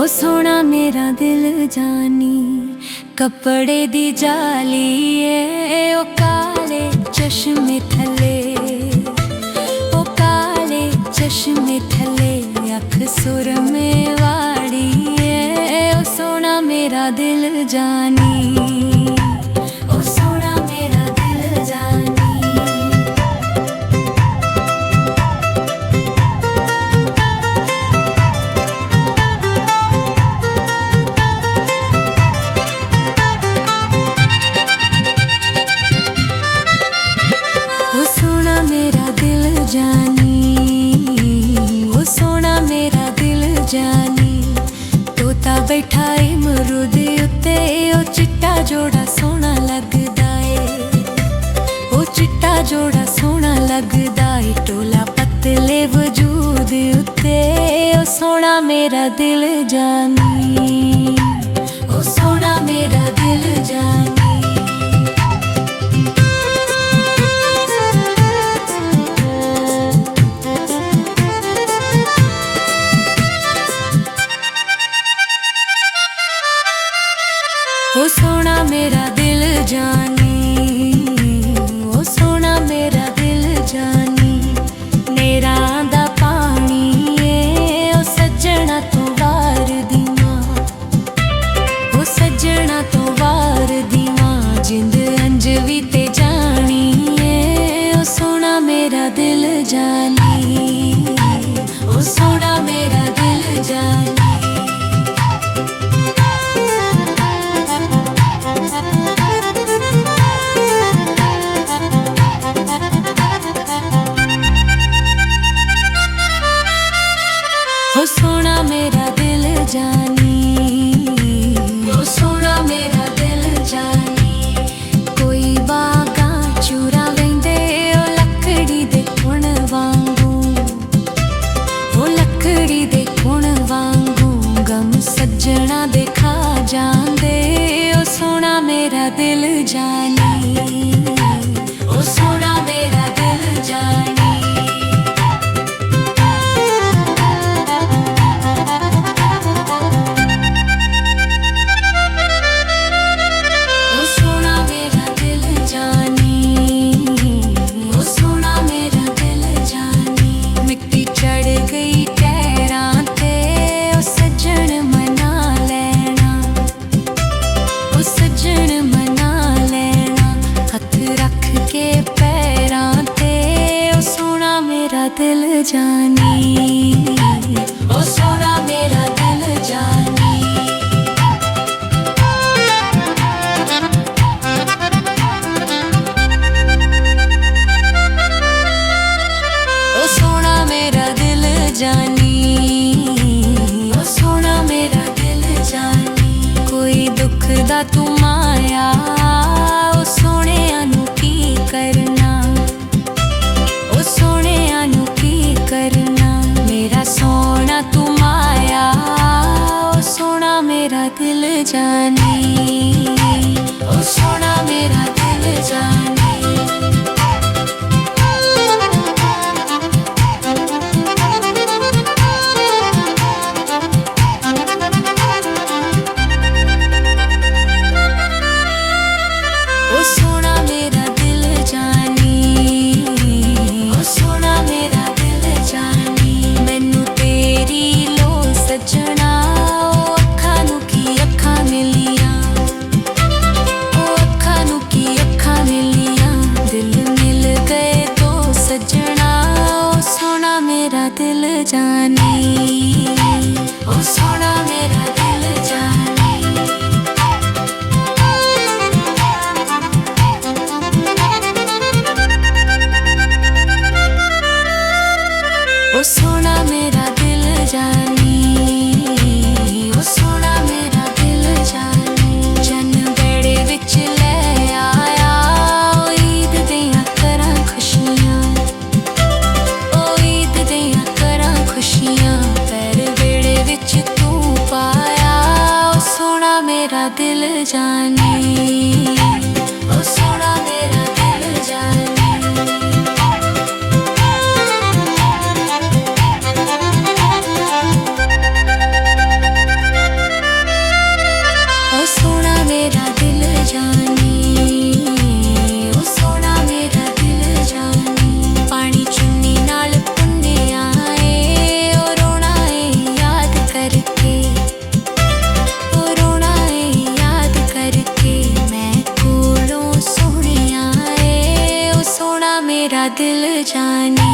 ओ सोना मेरा दिल जानी कपड़े दी जाली ए ओ काले चश्मे थले, ओ काले चश्मे थले अख सुर में वाड़ी ए ओ सोना मेरा दिल जानी, ओ सोना मेरा दिल जानी। तोता बैठा इमरूद उत्ते ओ चिट्टा जोड़ा सोना लगदा ए, ओ चिट्टा जोड़ा सोना लगदा ए टोला पतले वजूद उत्ते ओ सोना मेरा दिल जानी, ओ सोना मेरा दिल जानी। ओ सोना मेरा दिल जानी, ओ सोना मेरा दिल जानी। नेरा दा पानी ए ओ सज्जणा तो वार दीवां, ओ सज्जणा तो वार दीवां जिंद अंजवी ते जानी ए ओ सोना मेरा दिल जानी, ओ सोना मेरा दिल जानी। ओ सोना मेरा दिल जानी, ओ सोना मेरा दिल जानी। कोई बागा चूरा लेंदे ओ लकड़ी दे कुण वांगू, ओ लकड़ी दे कुण वांगू गम सज्जणा दे खा जांदे ओ सोना मेरा दिल जानी, ओ सोना मेरा दिल जानी। दिल जानी, ओ सोना मेरा दिल जानी। ओ सोना मेरा दिल जानी, ओ सोना मेरा दिल जानी। कोई दुख दा तू माया ओ सोने अनु की करना, ओ सोने अनु की करना। मेरा सोना तू माया ओ सोना मेरा दिल जानी, ओ सोना मेरा दिल जानी। ओ सोना मेरा दिल जानी, ओ सोना मेरा दिल जानी। मैनू तेरी लो सजना ओ अखा नू की अखा मिलियां, ओ अखा नू की अखा मिलियां। दिल मिल गए तो सजना ओ सोना मेरा दिल जानी, ओ सोना मेरा दिल जानी। ओ सोना मेरा दिल जानी, ओ सोना मेरा दिल जानी। जन बेड़े विच ले आया ओ ईद दियां करां खुशियां, ओ ईद दियां करां खुशियां। पैर बेड़े विच तू पाया ओ सोना मेरा दिल जानी, ओ सोना मेरा दिल जानी। दिल जानी।